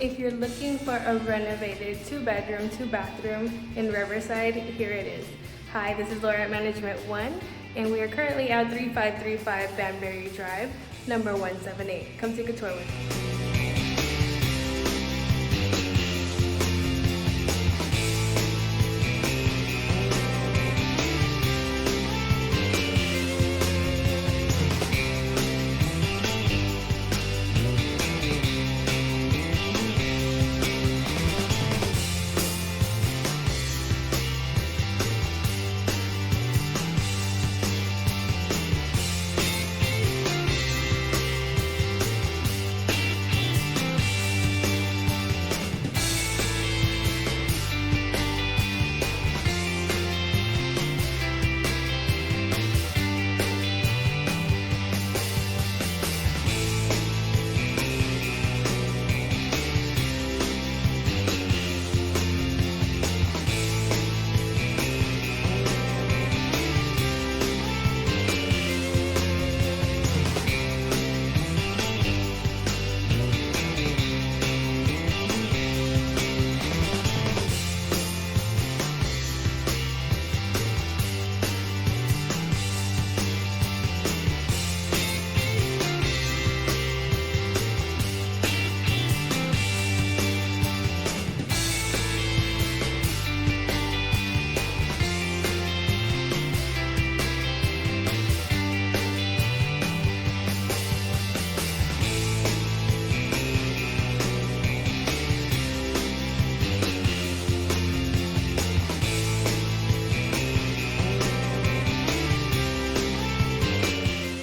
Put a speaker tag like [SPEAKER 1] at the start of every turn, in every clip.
[SPEAKER 1] If you're looking for a renovated 2-bedroom, 2-bathroom in Riverside, here it is. Hi, this is Laura at Management 1, and we are currently at 3535 Banbury Drive, number 178. Come take a tour with me.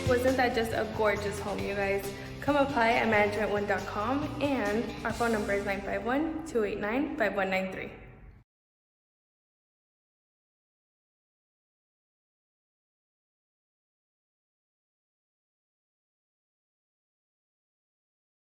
[SPEAKER 1] Wasn't that just a gorgeous home, you guys? Come apply at management1.com, and our phone number is 951-289-5193.